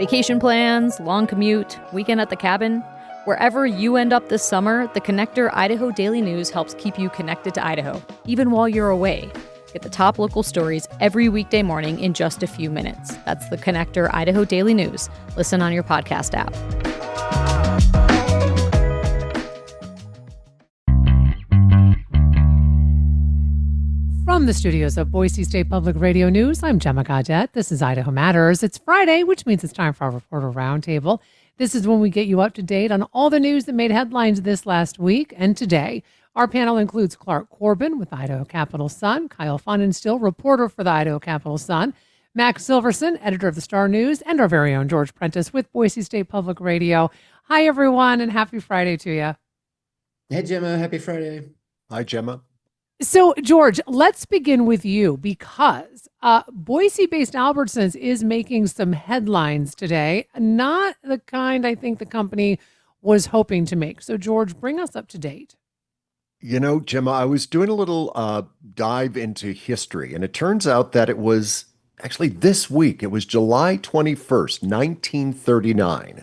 Vacation plans, long commute, weekend at the cabin. Wherever you end up this summer, the Connector Idaho Daily News helps keep you connected to Idaho, even while you're away. Get the top local stories every weekday morning in just a few minutes. That's the Connector Idaho Daily News. Listen on your podcast app. From the studios of Boise State Public Radio News, I'm Gemma Gaudette. This is Idaho Matters. It's Friday, which means it's time for our Reporter Roundtable. This is when we get you up to date on all the news that made headlines this last week and today. Our panel includes Clark Corbin with Idaho Capital Sun, Kyle Funenstill, reporter for the Idaho Capital Sun, Max Silverson, editor of the Star News, and our very own George Prentice with Boise State Public Radio. Hi, everyone, and happy Friday to you. Hey, Gemma. Happy Friday. Hi, Gemma. So, George, let's begin with you because Boise-based Albertsons is making some headlines today, not the kind I think the company was hoping to make. So, George, bring us up to date. You know, Gemma, I was doing a little dive into history, and it turns out that it was actually this week. It was July 21st, 1939,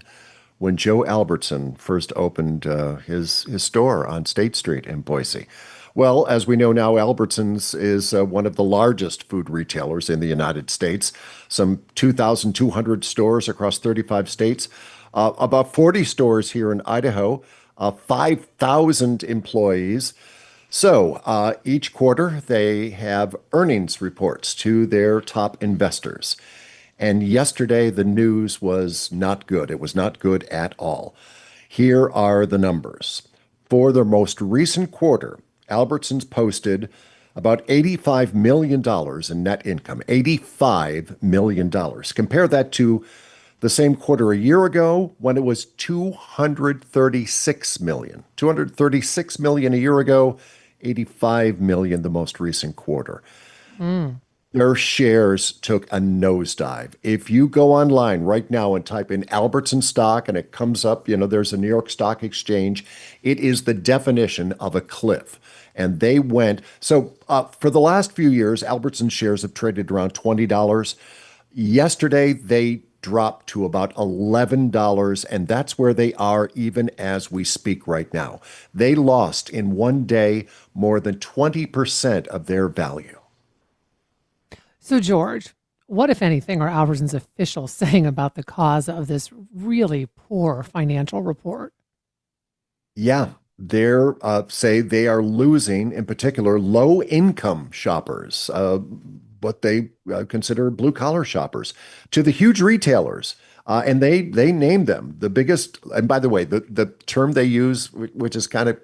when Joe Albertson first opened his store on State Street in Boise. Well, as we know now, Albertsons is one of the largest food retailers in the United States, some 2,200 stores across 35 states, about 40 stores here in Idaho, 5,000 employees. So each quarter, they have earnings reports to their top investors. And yesterday, the news was not good. It was not good at all. Here are the numbers. For their most recent quarter, Albertsons posted about $85 million in net income, $85 million. Compare that to the same quarter a year ago when it was $236 million. $236 million a year ago, $85 million the most recent quarter. Their shares took a nosedive. If you go online right now and type in Albertson stock and it comes up, there's a New York Stock Exchange, it is the definition of a cliff. And they went, so for the last few years, Albertson shares have traded around $20. Yesterday, they dropped to about $11, and that's where they are even as we speak right now. They lost in one day more than 20% of their value. So, George, what, if anything, are Albertsons officials saying about the cause of this really poor financial report? Yeah. They say they are losing, in particular, low-income shoppers, what they consider blue-collar shoppers, to the huge retailers. And they name them the biggest. And by the way, the term they use, which is kind of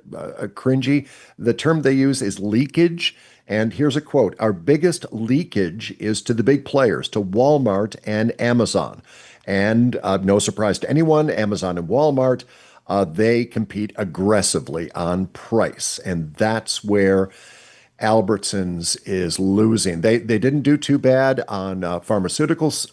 cringy, the term they use is leakage. And here's a quote: "Our biggest leakage is to the big players, to Walmart and Amazon." And no surprise to anyone, Amazon and Walmart, they compete aggressively on price, and that's where Albertsons is losing. They didn't do too bad on pharmaceuticals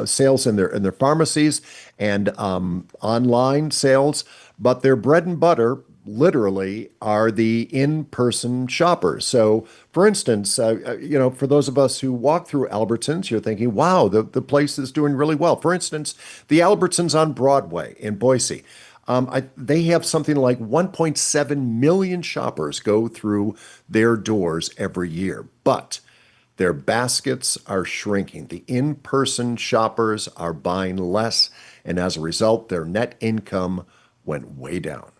sales in their pharmacies and online sales, but their bread and butter literally are the in-person shoppers. So, for instance, for those of us who walk through Albertsons, you're thinking, wow, the place is doing really well. For instance, the Albertsons on Broadway in Boise. They have something like 1.7 million shoppers go through their doors every year, but their baskets are shrinking. The in-person shoppers are buying less, and as a result, their net income went way down.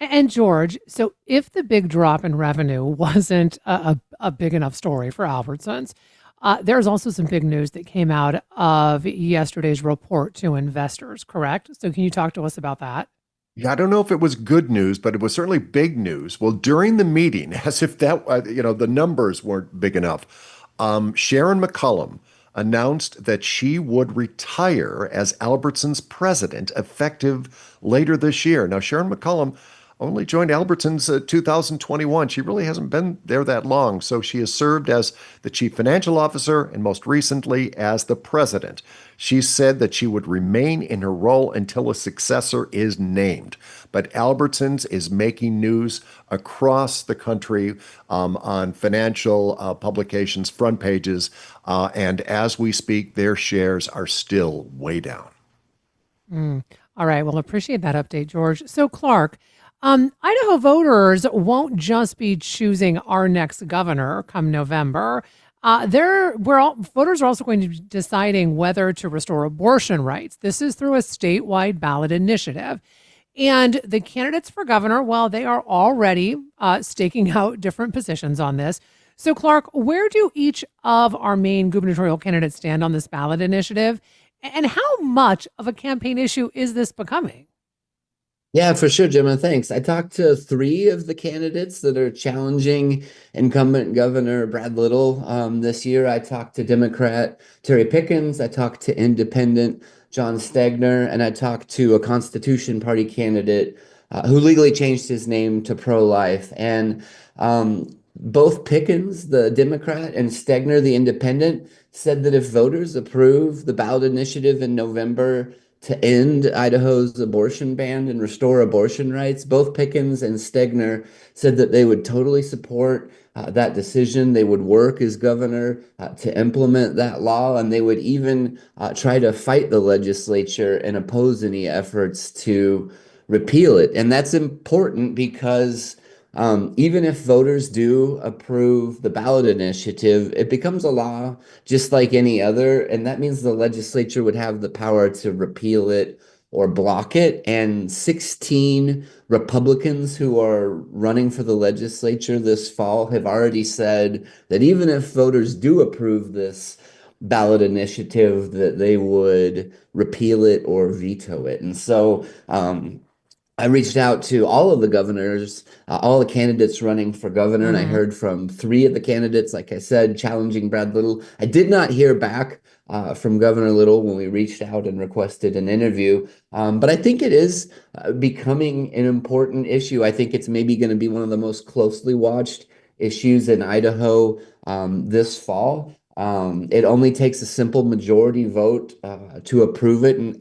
And George, so if the big drop in revenue wasn't a big enough story for Albertsons, there's also some big news that came out of yesterday's report to investors, correct? So can you talk to us about that? Yeah, I don't know if it was good news, but it was certainly big news. Well, during the meeting, as if that, the numbers weren't big enough, Sharon McCollum announced that she would retire as Albertsons president effective later this year. Now, Sharon McCollum only joined Albertsons 2021. She really hasn't been there that long. So she has served as the chief financial officer and most recently as the president. She said that she would remain in her role until a successor is named. But Albertsons is making news across the country on financial publications, front pages. And as we speak, their shares are still way down. All right. Well, appreciate that update, George. So, Clark, Idaho voters won't just be choosing our next governor come November. Voters are also going to be deciding whether to restore abortion rights. This is through a statewide ballot initiative. And the candidates for governor, well, they are already staking out different positions on this. So, Clark, where do each of our main gubernatorial candidates stand on this ballot initiative? And how much of a campaign issue is this becoming? Yeah, for sure, Gemma. Thanks. I talked to 3 of the candidates that are challenging incumbent Governor Brad Little this year. I talked to Democrat Terry Pickens. I talked to independent John Stegner, and I talked to a Constitution Party candidate who legally changed his name to pro-life. And both Pickens, the Democrat, and Stegner, the independent, said that if voters approve the ballot initiative in November to end Idaho's abortion ban and restore abortion rights, both Pickens and Stegner said that they would totally support that decision. They would work as governor to implement that law, and they would even try to fight the legislature and oppose any efforts to repeal it. And that's important because even if voters do approve the ballot initiative, it becomes a law just like any other. And that means the legislature would have the power to repeal it or block it. And 16 Republicans who are running for the legislature this fall have already said that even if voters do approve this ballot initiative, that they would repeal it or veto it. And so I reached out to all of the governors, all the candidates running for governor, and I heard from 3 of the candidates, like I said, challenging Brad Little. I did not hear back from Governor Little when we reached out and requested an interview, but I think it is becoming an important issue. I think it's maybe going to be one of the most closely watched issues in Idaho this fall. It only takes a simple majority vote to approve it,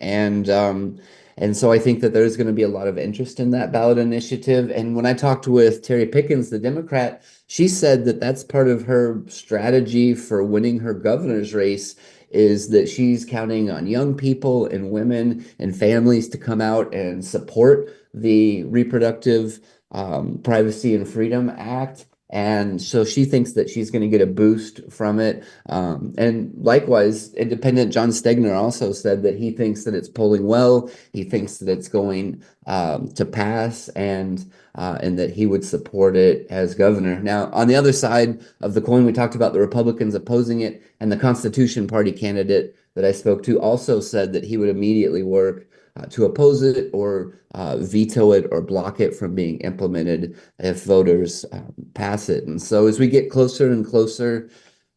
and so I think that there's going to be a lot of interest in that ballot initiative. And when I talked with Terry Pickens, the Democrat, she said that that's part of her strategy for winning her governor's race, is that she's counting on young people and women and families to come out and support the Reproductive Privacy and Freedom Act. And so she thinks that she's going to get a boost from it. And likewise, independent John Stegner also said that he thinks that it's polling well. He thinks that it's going to pass and that he would support it as governor. Now, on the other side of the coin, we talked about the Republicans opposing it, and the Constitution Party candidate that I spoke to also said that he would immediately work to oppose it or veto it or block it from being implemented if voters pass it. And so as we get closer and closer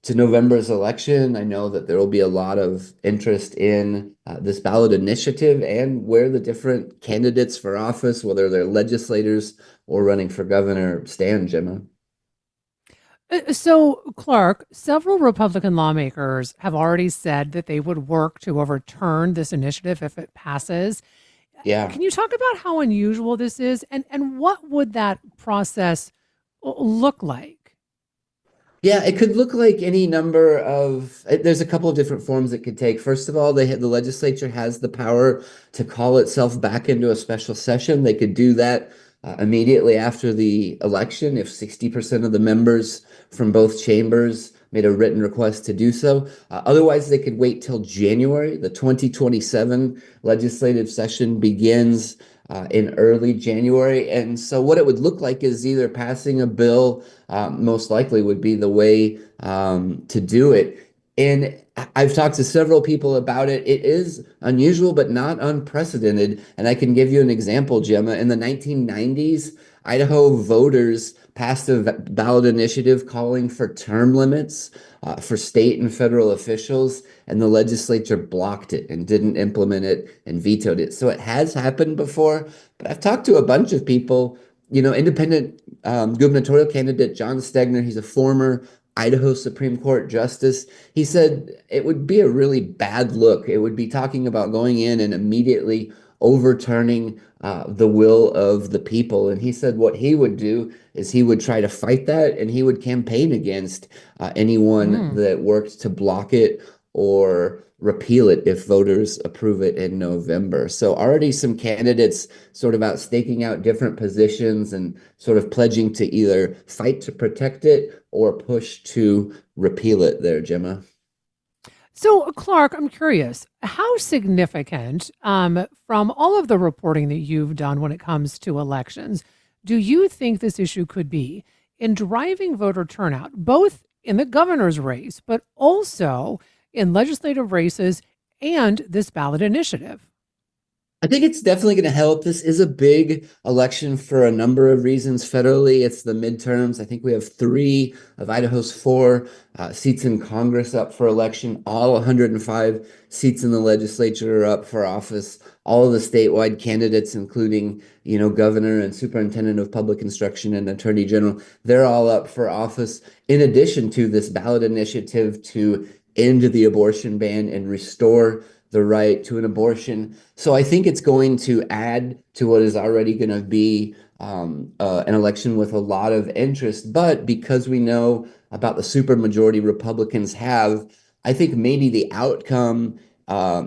to November's election, I know that there will be a lot of interest in this ballot initiative and where the different candidates for office, whether they're legislators or running for governor, stand, Gemma. So, Clark, several Republican lawmakers have already said that they would work to overturn this initiative if it passes. Yeah. Can you talk about how unusual this is and what would that process look like? Yeah, it could look like any number of, there's a couple of different forms it could take. First of all, the legislature has the power to call itself back into a special session. They could do that immediately after the election if 60% of the members from both chambers made a written request to do so. Otherwise, they could wait till January. The 2027 legislative session begins in early January. And so what it would look like is either passing a bill, most likely would be the way to do it. And I've talked to several people about it. It is unusual, but not unprecedented. And I can give you an example, Gemma. In the 1990s, Idaho voters passed a ballot initiative calling for term limits for state and federal officials, and the legislature blocked it and didn't implement it and vetoed it. So it has happened before, but I've talked to a bunch of people independent gubernatorial candidate John Stegner, he's a former Idaho Supreme Court justice. He said it would be a really bad look. It would be talking about going in and immediately overturning the will of the people. And he said what he would do is he would try to fight that, and he would campaign against anyone that worked to block it or repeal it if voters approve it in November. So already some candidates sort of out staking out different positions and sort of pledging to either fight to protect it or push to repeal it there, Gemma. So, Clark, I'm curious, how significant from all of the reporting that you've done when it comes to elections, do you think this issue could be in driving voter turnout, both in the governor's race, but also in legislative races and this ballot initiative? I think it's definitely going to help. This is a big election for a number of reasons. Federally, it's the midterms. I think we have 3 of Idaho's 4 seats in Congress up for election. All 105 seats in the legislature are up for office. All of the statewide candidates, including, governor and superintendent of public instruction and attorney general, they're all up for office, in addition to this ballot initiative to end the abortion ban and restore the right to an abortion. So I think it's going to add to what is already going to be an election with a lot of interest. But because we know about the supermajority Republicans have, I think maybe the outcome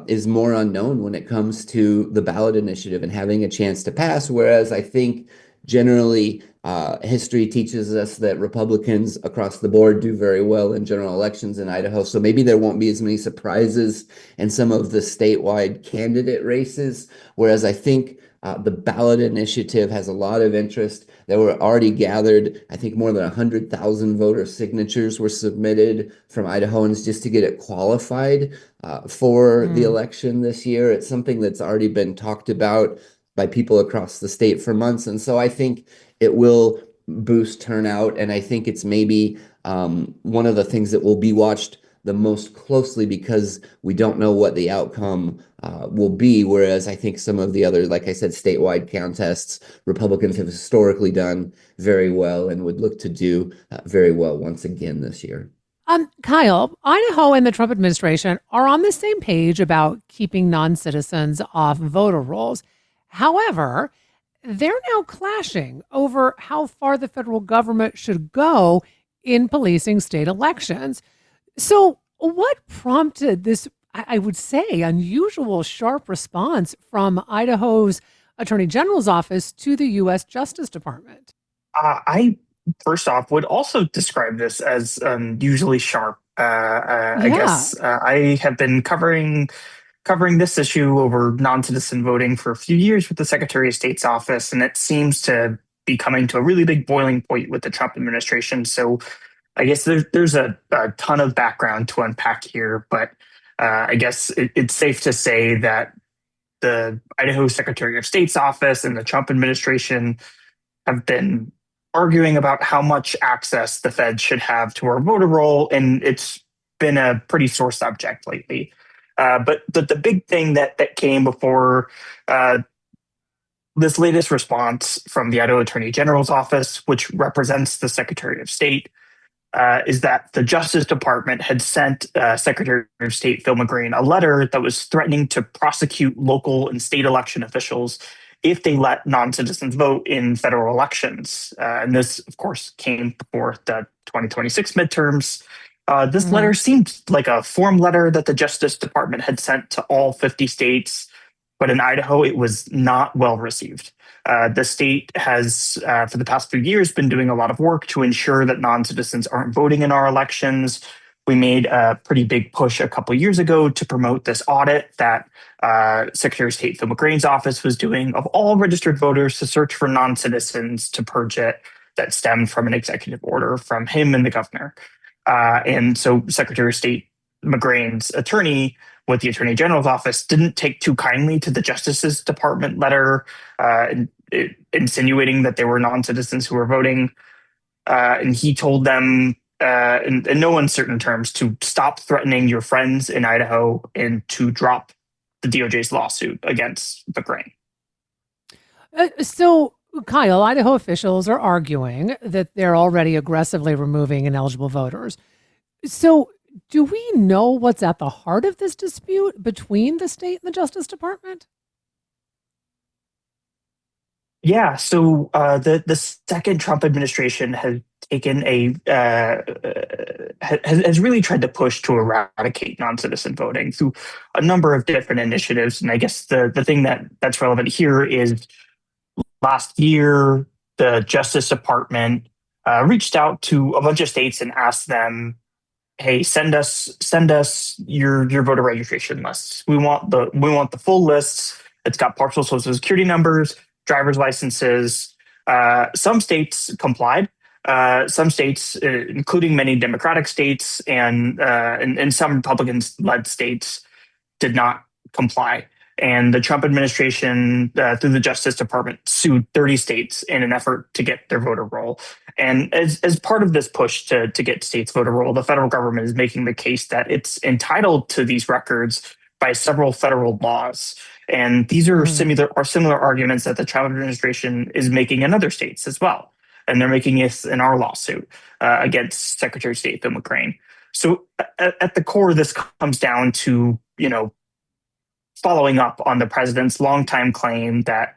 is more unknown when it comes to the ballot initiative and having a chance to pass. Whereas I think generally history teaches us that Republicans across the board do very well in general elections in Idaho. So maybe there won't be as many surprises in some of the statewide candidate races. Whereas I think the ballot initiative has a lot of interest. There were already gathered, I think more than 100,000 voter signatures were submitted from Idahoans just to get it qualified for the election this year. It's something that's already been talked about by people across the state for months. And so I think it will boost turnout. And I think it's maybe one of the things that will be watched the most closely because we don't know what the outcome will be. Whereas I think some of the other, like I said, statewide contests, Republicans have historically done very well and would look to do very well once again this year. Kyle, Idaho and the Trump administration are on the same page about keeping non-citizens off voter rolls. However, they're now clashing over how far the federal government should go in policing state elections. So what prompted this, I would say, unusual sharp response from Idaho's Attorney General's office to the U.S. Justice Department? I, first off, would also describe this as unusually sharp. I guess I have been covering this issue over non-citizen voting for a few years with the Secretary of State's office, and it seems to be coming to a really big boiling point with the Trump administration. So I guess there's a ton of background to unpack here, but I guess it's safe to say that the Idaho Secretary of State's office and the Trump administration have been arguing about how much access the feds should have to our voter roll, and it's been a pretty sore subject lately. But the big thing that came before this latest response from the Idaho Attorney General's office, which represents the Secretary of State, is that the Justice Department had sent Secretary of State Phil McGrane a letter that was threatening to prosecute local and state election officials if they let non-citizens vote in federal elections. And this, of course, came before the 2026 midterms. This letter seemed like a form letter that the Justice Department had sent to all 50 states, but in Idaho, it was not well received. The state has, for the past few years, been doing a lot of work to ensure that non-citizens aren't voting in our elections. We made a pretty big push a couple years ago to promote this audit that Secretary of State Phil McGrane's office was doing of all registered voters to search for non-citizens to purge it that stemmed from an executive order from him and the governor. And so Secretary of State McGrane's attorney with the Attorney General's office didn't take too kindly to the Justice's Department letter insinuating that there were non-citizens who were voting. And he told them in no uncertain terms to stop threatening your friends in Idaho and to drop the DOJ's lawsuit against McGrane. So Kyle, Idaho officials are arguing that they're already aggressively removing ineligible voters. So, do we know what's at the heart of this dispute between the state and the Justice Department? Yeah, so the second Trump administration has taken has really tried to push to eradicate non-citizen voting through a number of different initiatives. And I guess the thing that's relevant here is last year the Justice Department reached out to a bunch of states and asked them, "Hey, send us your voter registration lists. We want the full lists. It's got partial social security numbers, driver's licenses." Some states complied. Some states, including many Democratic states and some Republican-led states, did not comply. And the Trump administration, through the Justice Department, sued 30 states in an effort to get their voter roll. And as part of this push to get states voter roll, the federal government is making the case that it's entitled to these records by several federal laws. And these are similar arguments that the Trump administration is making in other states as well. And they're making it in our lawsuit against Secretary of State Bill McCrain. So at the core, this comes down to, following up on the president's longtime claim that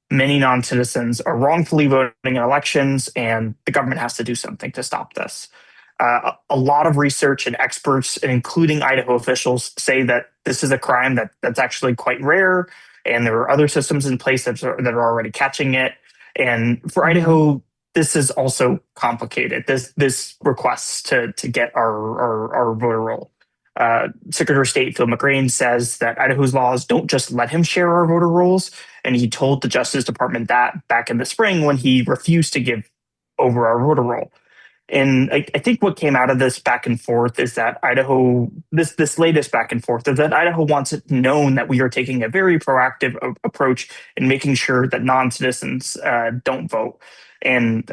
many non-citizens are wrongfully voting in elections, and the government has to do something to stop this. A lot of research and experts, including Idaho officials, say that this is a crime that's actually quite rare, and there are other systems in place that are already catching it. And for Idaho, this is also complicated. This request to get our voter roll. Secretary of State Phil McCrain says that Idaho's laws don't just let him share our voter rolls, and he told the Justice Department that back in the spring when he refused to give over our voter roll. And I think what came out of this back and forth is that this latest back and forth, is that Idaho wants it known that we are taking a very proactive approach in making sure that non-citizens don't vote. And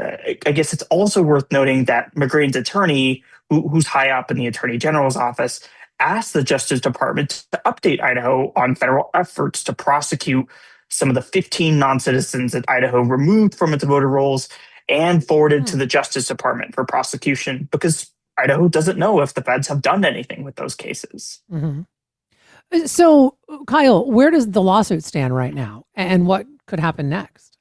I guess it's also worth noting that McCrain's attorney, who's high up in the Attorney General's office, asked the Justice Department to update Idaho on federal efforts to prosecute some of the 15 non-citizens that Idaho removed from its voter rolls and forwarded to the Justice Department for prosecution, because Idaho doesn't know if the feds have done anything with those cases. Mm-hmm. So, Kyle, where does the lawsuit stand right now, and what could happen next?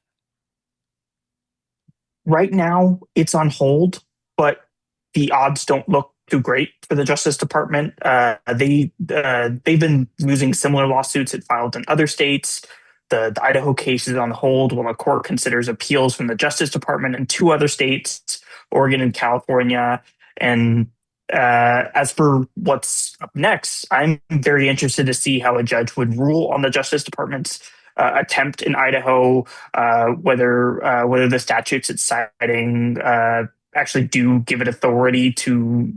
Right now, it's on hold, but the odds don't look too great for the Justice Department. They've been losing similar lawsuits it filed in other states. The Idaho case is on hold while the court considers appeals from the Justice Department in two other states, Oregon and California. And as for what's up next, I'm very interested to see how a judge would rule on the Justice Department's attempt in Idaho, whether the statutes it's citing actually do give it authority to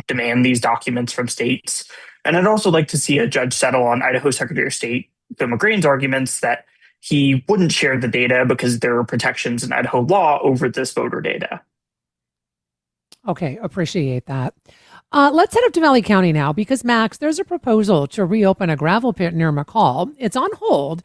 demand these documents from states. And I'd also like to see a judge settle on Idaho Secretary of State Bill McCrain's arguments that he wouldn't share the data because there are protections in Idaho law over this voter data. Okay, appreciate that. Let's head up to Valley County now, because, Max, there's a proposal to reopen a gravel pit near McCall. It's on hold.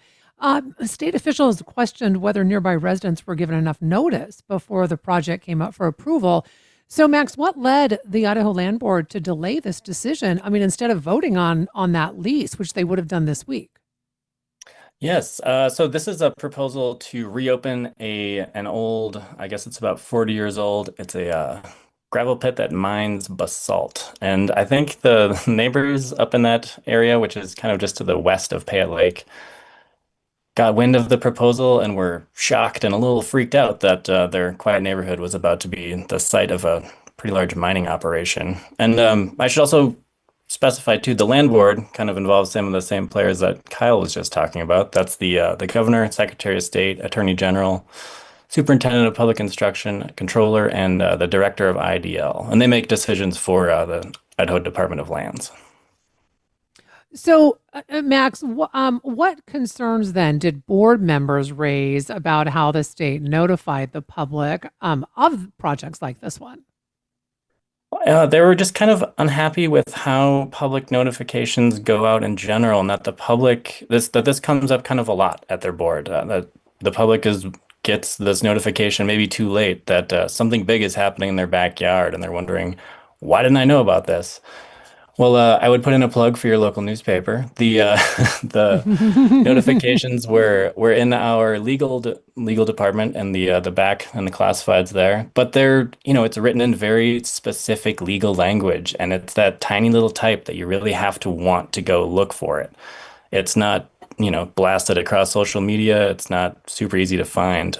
State officials questioned whether nearby residents were given enough notice before the project came up for approval. So, Max, what led the Idaho Land Board to delay this decision? I mean, instead of voting on that lease, which they would have done this week. Yes, so this is a proposal to reopen an old, I guess it's about 40 years old. It's a gravel pit that mines basalt. And I think the neighbors up in that area, which is kind of just to the west of Payette Lake, got wind of the proposal and were shocked and a little freaked out that their quiet neighborhood was about to be the site of a pretty large mining operation. And I should also specify too, the land board kind of involves some of the same players that Kyle was just talking about. That's the governor, secretary of state, attorney general, superintendent of public instruction, controller, and the director of IDL. And they make decisions for the Idaho Department of Lands. So, Max, what concerns then did board members raise about how the state notified the public of projects like this one? They were just kind of unhappy with how public notifications go out in general, and that the public, this comes up kind of a lot at their board. That the public is gets this notification maybe too late that something big is happening in their backyard, and they're wondering, why didn't I know about this? Well, I would put in a plug for your local newspaper. The notifications were in our legal department and the back and the classifieds there, but they're, it's written in very specific legal language, and it's that tiny little type that you really have to want to go look for it. It's not, blasted across social media. It's not super easy to find.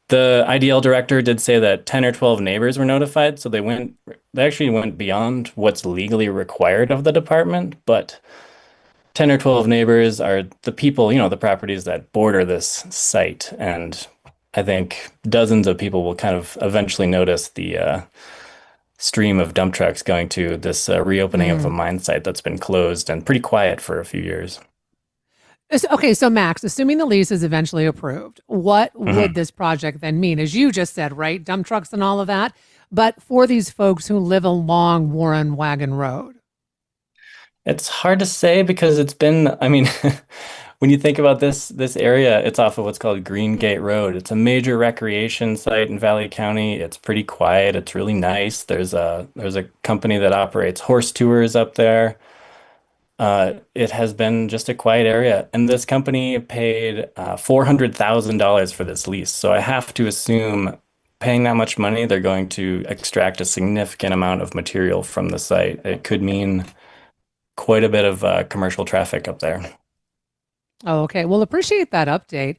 The IDL director did say that 10 or 12 neighbors were notified, so they actually went beyond what's legally required of the department, but 10 or 12 neighbors are the people, the properties that border this site, and I think dozens of people will kind of eventually notice the stream of dump trucks going to this reopening of a mine site that's been closed and pretty quiet for a few years. Okay, so Max, assuming the lease is eventually approved, what would this project then mean? As you just said, right? Dump trucks and all of that. But for these folks who live along Warren Wagon Road? It's hard to say because it's been, when you think about this area, it's off of what's called Green Gate Road. It's a major recreation site in Valley County. It's pretty quiet. It's really nice. There's a company that operates horse tours up there. It has been just a quiet area, and this company paid $400,000 for this lease. So I have to assume, paying that much money, they're going to extract a significant amount of material from the site. It could mean quite a bit of commercial traffic up there. Oh, okay. Well, appreciate that update.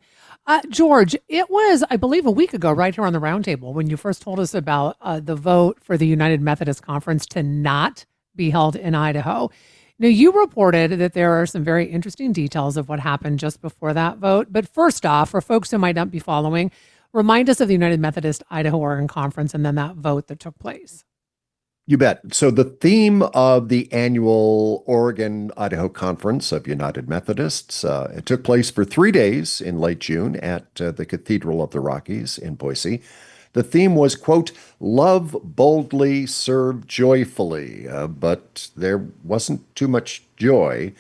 George, it was, I believe, a week ago right here on the roundtable when you first told us about the vote for the United Methodist Conference to not be held in Idaho. Now, you reported that there are some very interesting details of what happened just before that vote. But first off, for folks who might not be following, remind us of the United Methodist Idaho-Oregon Conference and then that vote that took place. You bet. So the theme of the annual Oregon-Idaho Conference of United Methodists, it took place for 3 days in late June at the Cathedral of the Rockies in Boise. The theme was, quote, "Love boldly, serve joyfully," but there wasn't too much joy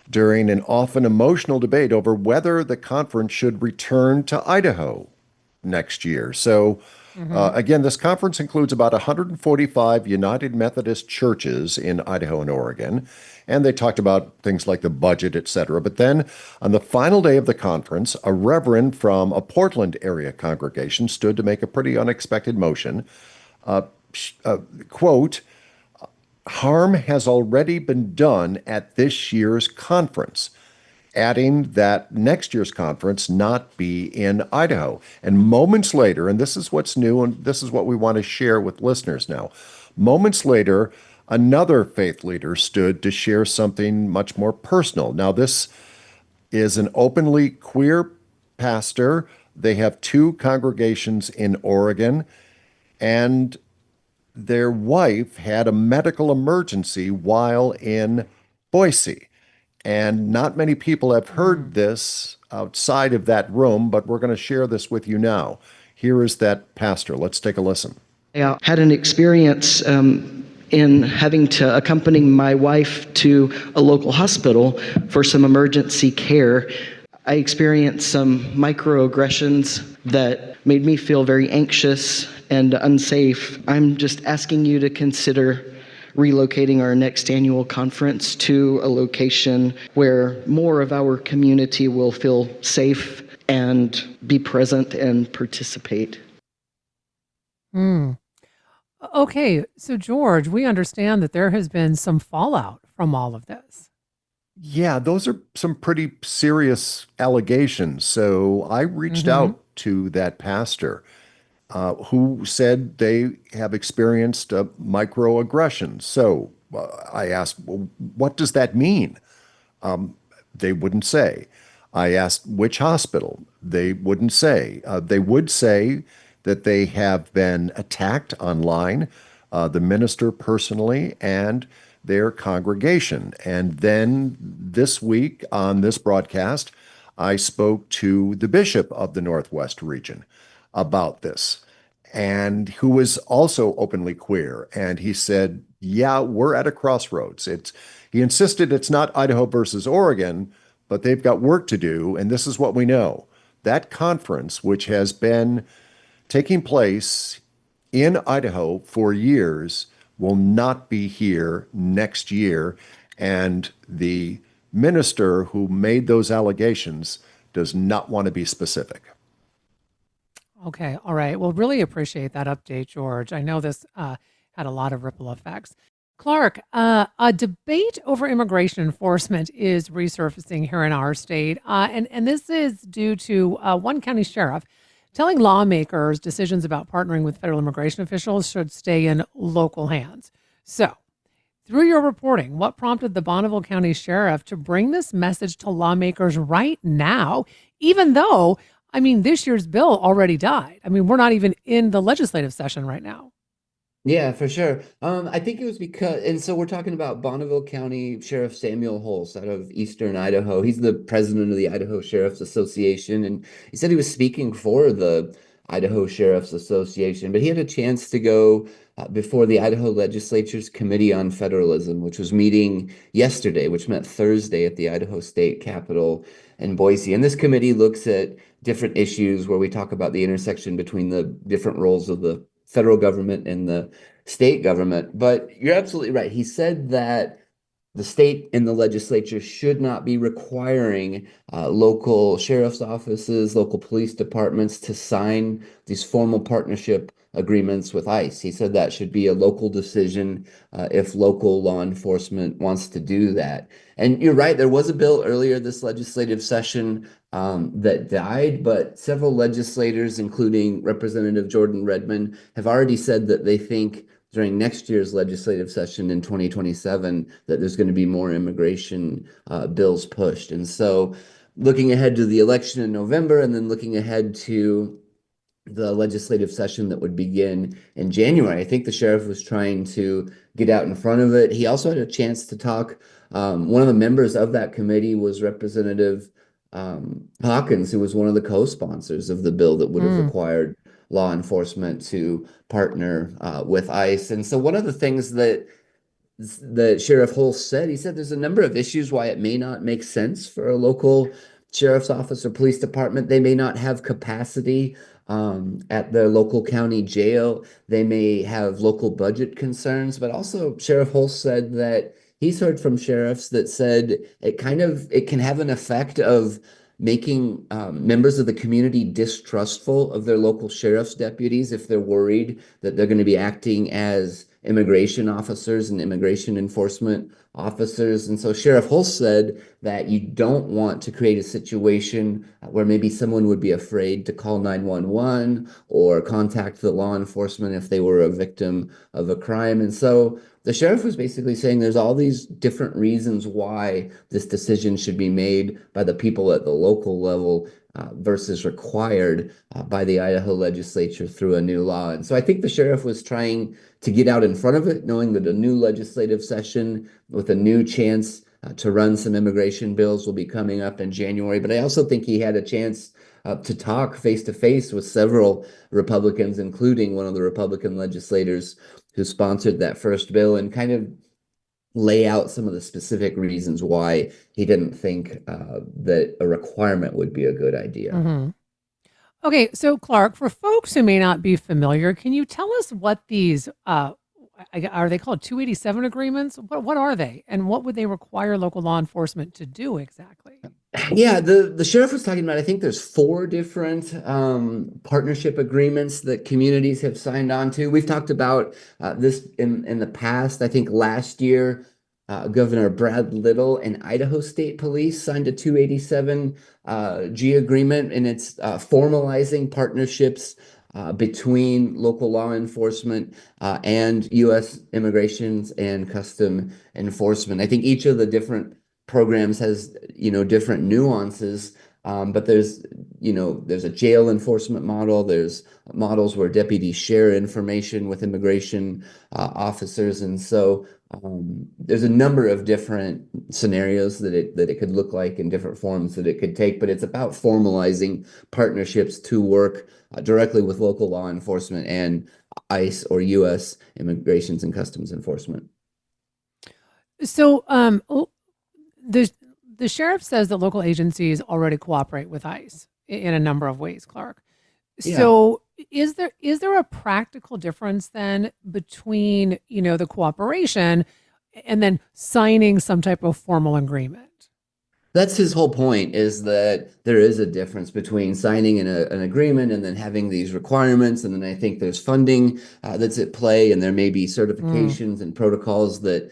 during an often emotional debate over whether the conference should return to Idaho next year. So again, this conference includes about 145 United Methodist churches in Idaho and Oregon, and they talked about things like the budget, et cetera. But then on the final day of the conference, a reverend from a Portland area congregation stood to make a pretty unexpected motion. Quote, "Harm has already been done at this year's conference," adding that next year's conference not be in Idaho. And moments later, and this is what's new, and this is what we want to share with listeners now, moments later, another faith leader stood to share something much more personal. Now, this is an openly queer pastor. They have 2 congregations in Oregon, and their wife had a medical emergency while in Boise. And not many people have heard this outside of that room, but we're going to share this with you now. Here is that pastor. Let's take a listen. I had an experience in having to accompany my wife to a local hospital for some emergency care. I experienced some microaggressions that made me feel very anxious and unsafe. I'm just asking you to consider relocating our next annual conference to a location where more of our community will feel safe and be present and participate. Okay, so George, we understand that there has been some fallout from all of this. Yeah, those are some pretty serious allegations. So I reached out to that pastor who said they have experienced microaggressions. So I asked, well, what does that mean? They wouldn't say. I asked which hospital. They wouldn't say. They would say that they have been attacked online, the minister personally, and their congregation. And then this week on this broadcast, I spoke to the bishop of the Northwest region about this, and who is also openly queer. And he said, yeah, we're at a crossroads. He insisted it's not Idaho versus Oregon, but they've got work to do. And this is what we know. that conference, which has been taking place in Idaho for years, will not be here next year. And the minister who made those allegations does not want to be specific. Okay. All right. Well, really appreciate that update, George. I know this had a lot of ripple effects. Clark, a debate over immigration enforcement is resurfacing here in our state. And this is due to one county sheriff telling lawmakers decisions about partnering with federal immigration officials should stay in local hands. So, through your reporting, what prompted the Bonneville County Sheriff to bring this message to lawmakers right now, even though, this year's bill already died? We're not even in the legislative session right now. Yeah, for sure. I think it was because, and so we're talking about Bonneville County Sheriff Samuel Holst out of Eastern Idaho. He's the president of the Idaho Sheriff's Association, and he said he was speaking for the Idaho Sheriff's Association, but he had a chance to go before the Idaho Legislature's Committee on Federalism, which was meeting yesterday, which met Thursday at the Idaho State Capitol in Boise. And this committee looks at different issues where we talk about the intersection between the different roles of the federal government and the state government. But you're absolutely right. He said that the state and the legislature should not be requiring local sheriff's offices, local police departments to sign these formal partnership agreements with ICE. He said that should be a local decision if local law enforcement wants to do that. And you're right, there was a bill earlier this legislative session that died, but several legislators, including Representative Jordan Redmond, have already said that they think during next year's legislative session in 2027 that there's going to be more immigration bills pushed. And so looking ahead to the election in November and then looking ahead to the legislative session that would begin in January, I think the sheriff was trying to get out in front of it. He also had a chance to talk. One of the members of that committee was Representative Hawkins, who was one of the co-sponsors of the bill that would have required law enforcement to partner with ICE. And so one of the things that Sheriff Holst said, he said there's a number of issues why it may not make sense for a local sheriff's office or police department. They may not have capacity at their local county jail. They may have local budget concerns, but also Sheriff Holst said that he's heard from sheriffs that said it can have an effect of making members of the community distrustful of their local sheriff's deputies if they're worried that they're going to be acting as immigration officers and immigration enforcement officers. And so Sheriff Holst said that you don't want to create a situation where maybe someone would be afraid to call 911 or contact the law enforcement if they were a victim of a crime. And so the sheriff was basically saying there's all these different reasons why this decision should be made by the people at the local level versus required by the Idaho legislature through a new law. And so I think the sheriff was trying to get out in front of it, knowing that a new legislative session with a new chance to run some immigration bills will be coming up in January. But I also think he had a chance to talk face to face with several Republicans, including one of the Republican legislators who sponsored that first bill, and kind of lay out some of the specific reasons why he didn't think that a requirement would be a good idea. Mm-hmm. Okay, so Clark, for folks who may not be familiar, can you tell us what these are they called 287 agreements? What are they, and what would they require local law enforcement to do exactly? Yeah, the sheriff was talking about, I think there's 4 different partnership agreements that communities have signed on to. We've talked about this in the past. I think last year, Governor Brad Little and Idaho State Police signed a 287 G agreement, and it's formalizing partnerships between local law enforcement and U.S. Immigration and Custom Enforcement. I think each of the different programs has, different nuances, but there's a jail enforcement model. There's models where deputies share information with immigration officers. And so there's a number of different scenarios that it could look like in different forms that it could take, but it's about formalizing partnerships to work directly with local law enforcement and ICE or U.S. Immigration and Customs Enforcement. So the sheriff says that local agencies already cooperate with ICE in a number of ways, Clark. Yeah. So is there a practical difference then between, the cooperation and then signing some type of formal agreement? That's his whole point, is that there is a difference between signing an agreement and then having these requirements. And then I think there's funding that's at play, and there may be certifications and protocols that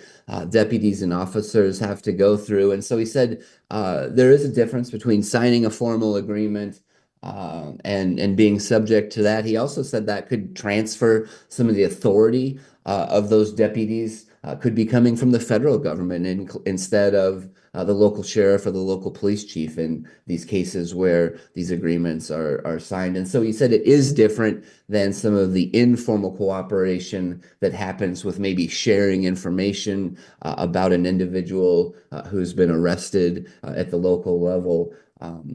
deputies and officers have to go through. And so he said there is a difference between signing a formal agreement and being subject to that. He also said that could transfer some of the authority of those deputies could be coming from the federal government instead of the local sheriff or the local police chief in these cases where these agreements are signed. And so he said it is different than some of the informal cooperation that happens with maybe sharing information about an individual who's been arrested at the local level.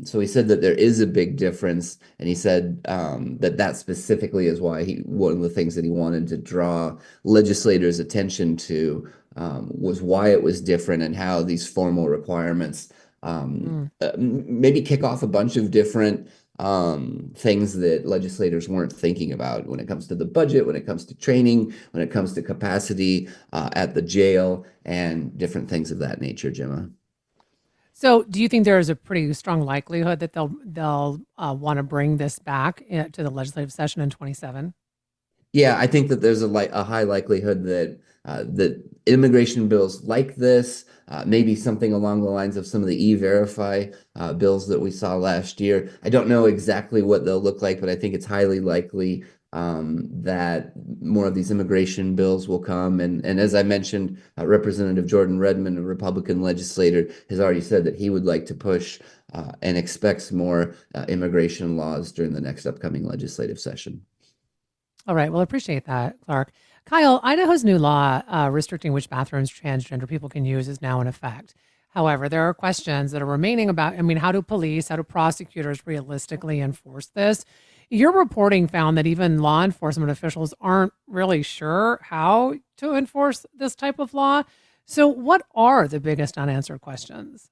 So he said that there is a big difference, and he said that specifically is why one of the things that he wanted to draw legislators' attention to was why it was different and how these formal requirements maybe kick off a bunch of different things that legislators weren't thinking about when it comes to the budget, when it comes to training, when it comes to capacity at the jail, and different things of that nature, Gemma. So do you think there is a pretty strong likelihood that they'll want to bring this back to the legislative session in 2027? Yeah, I think that there's a high likelihood that that immigration bills like this, maybe something along the lines of some of the E-Verify bills that we saw last year. I don't know exactly what they'll look like, but I think it's highly likely that more of these immigration bills will come. And as I mentioned, Representative Jordan Redmond, a Republican legislator, has already said that he would like to push and expects more immigration laws during the next upcoming legislative session. All right. Well, I appreciate that, Clark. Kyle, Idaho's new law restricting which bathrooms transgender people can use is now in effect. However, there are questions that are remaining about, how do prosecutors realistically enforce this? Your reporting found that even law enforcement officials aren't really sure how to enforce this type of law. So what are the biggest unanswered questions?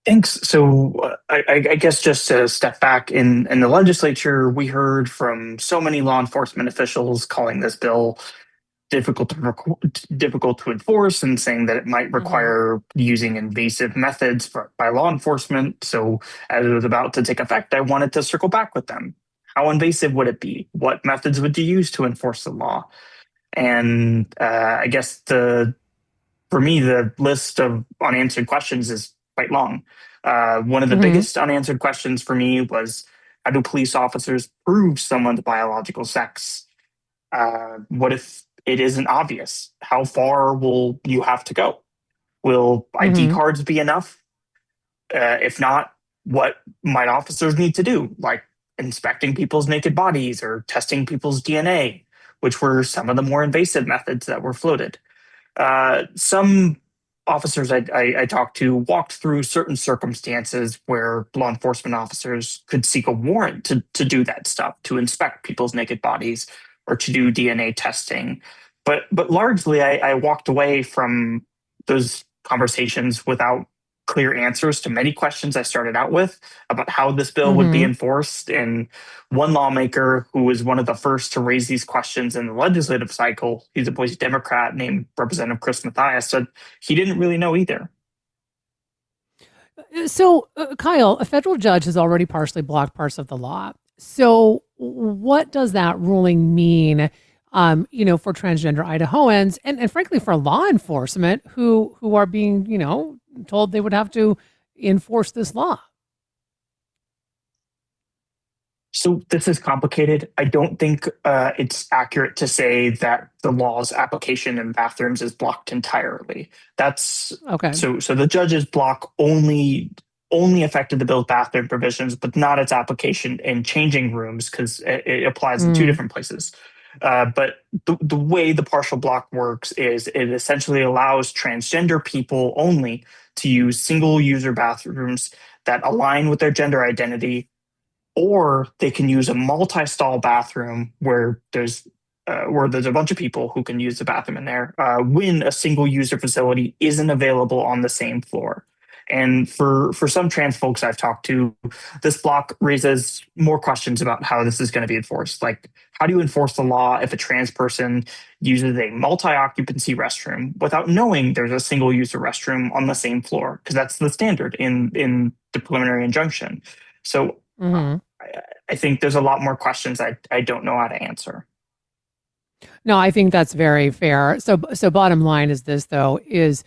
Thanks. So I guess just to step back, in the legislature, we heard from so many law enforcement officials calling this bill difficult to enforce and saying that it might require using invasive methods by law enforcement. So as it was about to take effect, I wanted to circle back with them. How invasive would it be? What methods would you use to enforce the law? And I guess for me, the list of unanswered questions is quite long. One of the biggest unanswered questions for me was, how do police officers prove someone's biological sex? What if it isn't obvious? How far will you have to go? Will ID cards be enough? If not, what might officers need to do? Like inspecting people's naked bodies or testing people's DNA, which were some of the more invasive methods that were floated. Some officers I talked to walked through certain circumstances where law enforcement officers could seek a warrant to do that stuff, to inspect people's naked bodies or to do DNA testing. But largely, I walked away from those conversations without clear answers to many questions I started out with about how this bill would be enforced. And one lawmaker who was one of the first to raise these questions in the legislative cycle, he's a Boise Democrat named Representative Chris Mathias, said he didn't really know either. So, Kyle, a federal judge has already partially blocked parts of the law. So what does that ruling mean, for transgender Idahoans and frankly for law enforcement who are being, told they would have to enforce this law? So this is complicated. I don't think it's accurate to say that the law's application in bathrooms is blocked entirely. That's okay. So the judge's block only affected the bill's bathroom provisions, but not its application in changing rooms, because it applies in two different places. But the way the partial block works is it essentially allows transgender people only to use single-user bathrooms that align with their gender identity, or they can use a multi-stall bathroom where there's a bunch of people who can use the bathroom in there when a single-user facility isn't available on the same floor. And for some trans folks I've talked to, this block raises more questions about how this is going to be enforced. Like, how do you enforce the law if a trans person uses a multi-occupancy restroom without knowing there's a single user restroom on the same floor? Because that's the standard in the preliminary injunction. So I think there's a lot more questions I don't know how to answer. No, I think that's very fair. So bottom line is this, though, is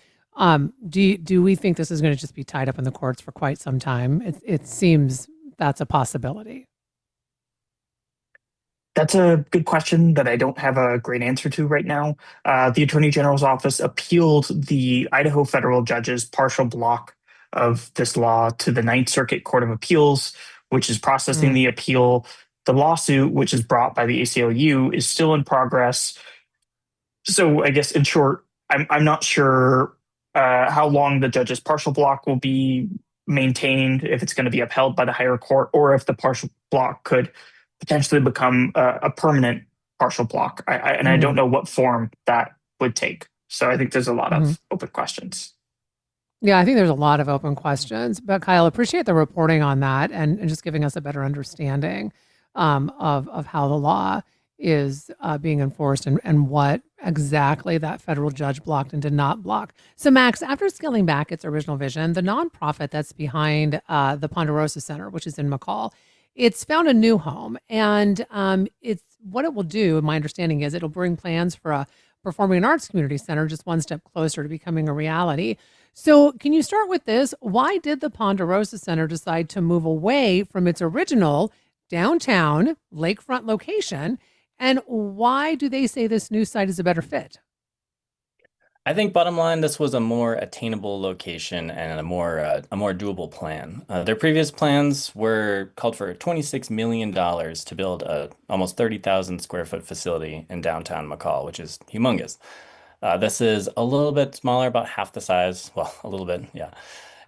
do we think this is going to just be tied up in the courts for quite some time? It seems that's a possibility. That's a good question that I don't have a great answer to right now. The Attorney General's office appealed the Idaho federal judge's partial block of this law to the Ninth Circuit Court of Appeals, which is processing the appeal. The lawsuit, which is brought by the ACLU, is still in progress. So I guess in short, I'm not sure how long the judge's partial block will be maintained, if it's going to be upheld by the higher court, or if the partial block could potentially become a permanent partial block. I don't know what form that would take. So I think there's a lot of open questions. Yeah, I think there's a lot of open questions. But Kyle, appreciate the reporting on that and just giving us a better understanding of how the law is being enforced and what exactly that federal judge blocked and did not block. So Max, after scaling back its original vision, the nonprofit that's behind the Ponderosa Center, which is in McCall, it's found a new home. And it's what it will do, my understanding is it'll bring plans for a performing arts community center just one step closer to becoming a reality. So can you start with this? Why did the Ponderosa Center decide to move away from its original downtown lakefront location? And why do they say this new site is a better fit? I think bottom line, this was a more attainable location and a more doable plan. Their previous plans called for $26 million to build a almost 30,000 square foot facility in downtown McCall, which is humongous. This is a little bit smaller, about half the size. Well, a little bit, yeah.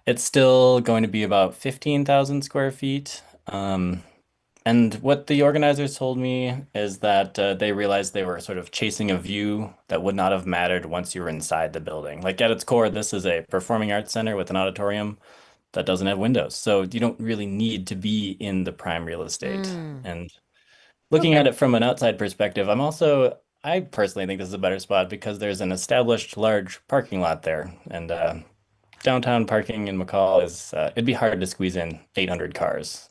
It's still going to be about 15,000 square feet. And what the organizers told me is that they realized they were sort of chasing a view that would not have mattered once you were inside the building. Like at its core, this is a performing arts center with an auditorium that doesn't have windows. So you don't really need to be in the prime real estate. And looking at it from an outside perspective, I personally think this is a better spot because there's an established large parking lot there. And downtown parking in McCall it'd be hard to squeeze in 800 cars.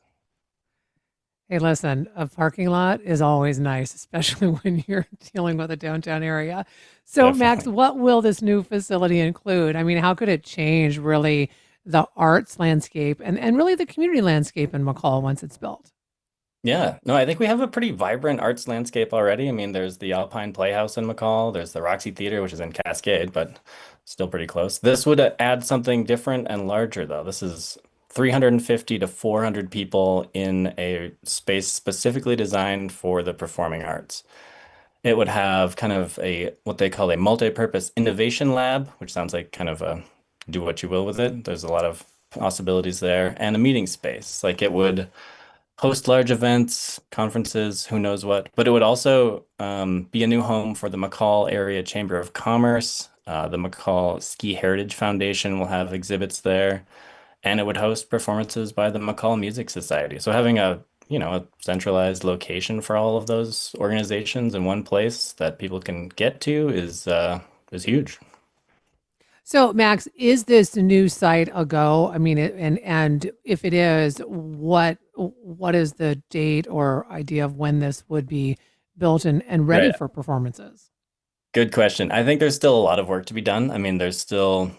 Hey, listen, a parking lot is always nice, especially when you're dealing with a downtown area. So, Definitely. Max, what will this new facility include? I mean, how could it change really the arts landscape and really the community landscape in McCall once it's built? Yeah, no, I think we have a pretty vibrant arts landscape already. I mean, there's the Alpine Playhouse in McCall, there's the Roxy Theater, which is in Cascade, but still pretty close. This would add something different and larger, though. This is 350 to 400 people in a space specifically designed for the performing arts. It would have kind of what they call a multi-purpose innovation lab, which sounds like kind of a do what you will with it. There's a lot of possibilities there, and a meeting space. Like it would host large events, conferences, who knows what. But it would also be a new home for the McCall Area Chamber of Commerce. The McCall Ski Heritage Foundation will have exhibits there. And it would host performances by the McCall Music Society. So having a centralized location for all of those organizations in one place that people can get to is huge. So, Max, is this new site a go? I mean, and if it is, what is the date or idea of when this would be built and ready for performances? Good question. I think there's still a lot of work to be done. I mean, there's still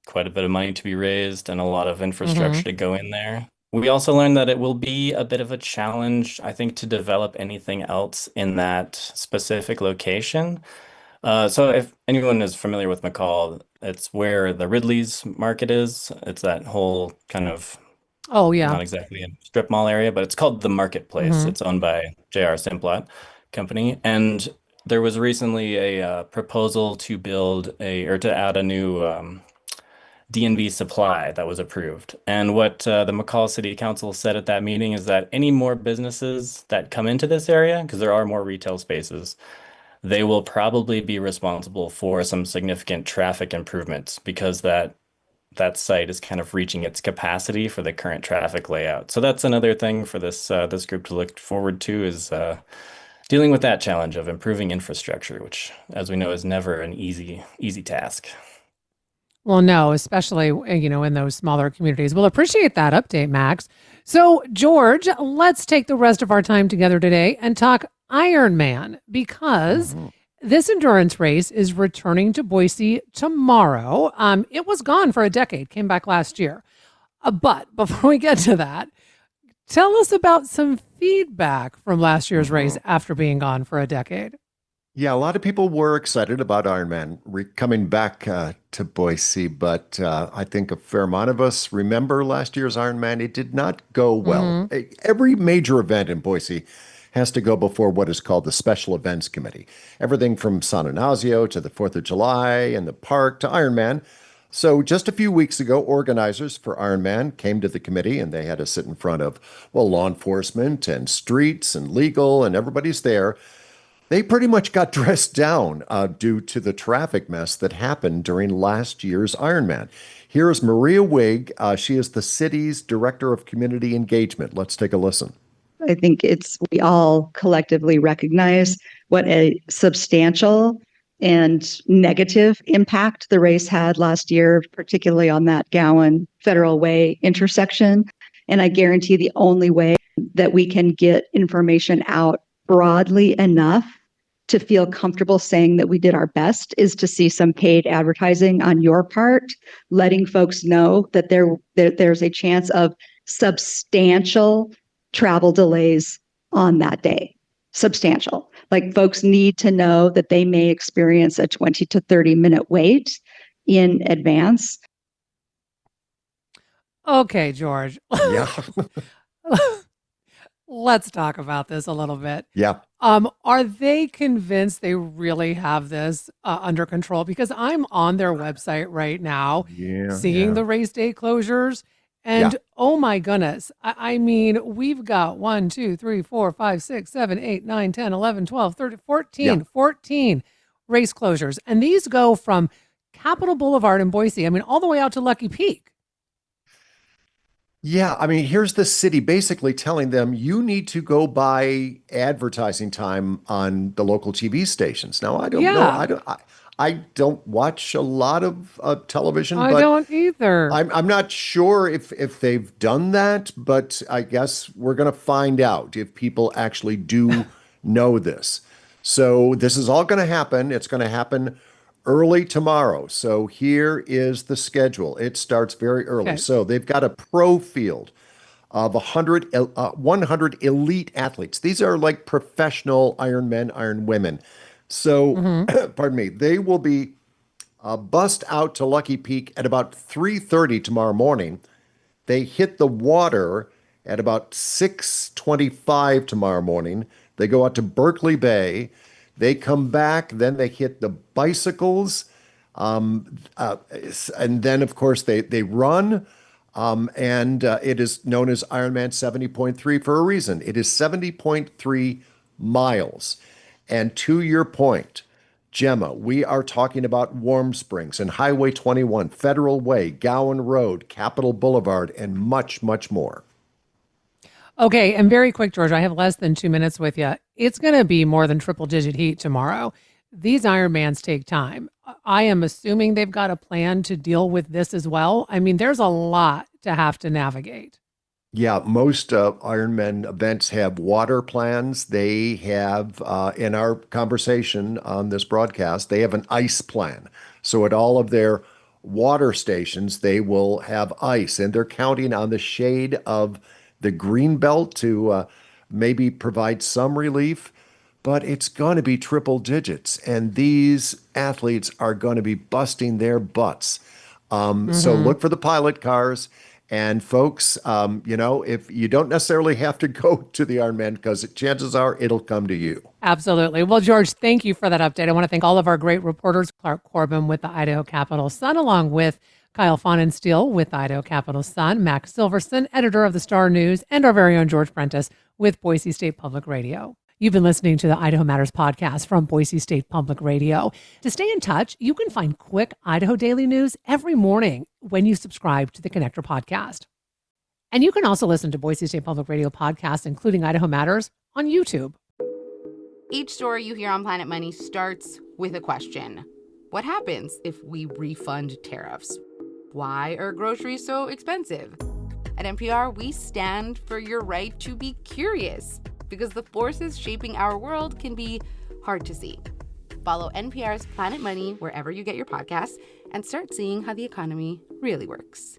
quite a bit of money to be raised and a lot of infrastructure to go in there. We also learned that it will be a bit of a challenge, I think, to develop anything else in that specific location. So if anyone is familiar with McCall, it's where the Ridley's Market is. It's that whole kind of, not exactly a strip mall area, but it's called the Marketplace. It's owned by J.R. Simplot Company. And there was recently a proposal to to add a new D&B supply that was approved. And what the McCall City Council said at that meeting is that any more businesses that come into this area, because there are more retail spaces, they will probably be responsible for some significant traffic improvements because that that site is kind of reaching its capacity for the current traffic layout. So that's another thing for this group to look forward to, is dealing with that challenge of improving infrastructure, which, as we know, is never an easy task. Well, no, especially, in those smaller communities. We'll appreciate that update, Max. So, George, let's take the rest of our time together today and talk Ironman, because this endurance race is returning to Boise tomorrow. It was gone for a decade, came back last year. But before we get to that, tell us about some feedback from last year's race after being gone for a decade. Yeah, a lot of people were excited about Ironman coming back to Boise, but I think a fair amount of us remember last year's Ironman. It did not go well. Every major event in Boise has to go before what is called the Special Events Committee. Everything from San Ignacio to the 4th of July and the park to Ironman. So just a few weeks ago, organizers for Ironman came to the committee, and they had to sit in front of, law enforcement and streets and legal, and everybody's there. They pretty much got dressed down due to the traffic mess that happened during last year's Ironman. Here is Maria Wig. She is the city's Director of Community Engagement. Let's take a listen. I think we all collectively recognize what a substantial and negative impact the race had last year, particularly on that Gowan Federal Way intersection. And I guarantee the only way that we can get information out broadly enough to feel comfortable saying that we did our best is to see some paid advertising on your part, letting folks know that there's a chance of substantial travel delays on that day. Substantial. Like, folks need to know that they may experience a 20 to 30 minute wait in advance. Okay, George. Yeah. Let's talk about this a little bit. Yeah. Are they convinced they really have this under control? Because I'm on their website right now, seeing the race day closures. And oh my goodness, I mean, we've got 1, 2, 3, 4, 5, 6, 7, 8, 9, 10, 11, 12, 13, 14, 14 race closures. And these go from Capitol Boulevard in Boise, I mean, all the way out to Lucky Peak. Yeah, I mean, here's the city basically telling them you need to go buy advertising time on the local TV stations. Now, I don't know. I don't watch a lot of television. I don't either. I'm not sure if they've done that, but I guess we're going to find out if people actually do know this. So this is all going to happen. It's going to happen early tomorrow. So here is the schedule. It starts very early. Okay. So they've got a pro field of 100 elite athletes. These are like professional Ironmen, Ironwomen. So, pardon me, they will be bussed out to Lucky Peak at about 3:30 tomorrow morning. They hit the water at about 6:25 tomorrow morning. They go out to Berkeley Bay. They come back, then they hit the bicycles, and then, of course, they run, and it is known as Ironman 70.3 for a reason. It is 70.3 miles. And to your point, Gemma, we are talking about Warm Springs and Highway 21, Federal Way, Gowan Road, Capitol Boulevard, and much, much more. Okay, and very quick, George, I have less than 2 minutes with you. It's going to be more than triple-digit heat tomorrow. These Ironmans take time. I am assuming they've got a plan to deal with this as well. I mean, there's a lot to have to navigate. Yeah, most Ironman events have water plans. They have, in our conversation on this broadcast, they have an ice plan. So at all of their water stations, they will have ice, and they're counting on the shade of the green belt to maybe provide some relief, but it's going to be triple digits, and these athletes are going to be busting their butts. So look for the pilot cars. And folks, if you don't necessarily have to go to the Ironman, because chances are it'll come to you. Absolutely. Well, George, thank you for that update. I want to thank all of our great reporters, Clark Corbin with the Idaho Capital Sun, along with Kyle Fahnenstiel with Idaho Capital Sun, Max Silverson, editor of the Star News, and our very own George Prentice with Boise State Public Radio. You've been listening to the Idaho Matters podcast from Boise State Public Radio. To stay in touch, you can find quick Idaho daily news every morning when you subscribe to the Connector podcast. And you can also listen to Boise State Public Radio podcasts, including Idaho Matters, on YouTube. Each story you hear on Planet Money starts with a question. What happens if we refund tariffs? Why are groceries so expensive? At NPR, we stand for your right to be curious, because the forces shaping our world can be hard to see. Follow NPR's Planet Money wherever you get your podcasts and start seeing how the economy really works.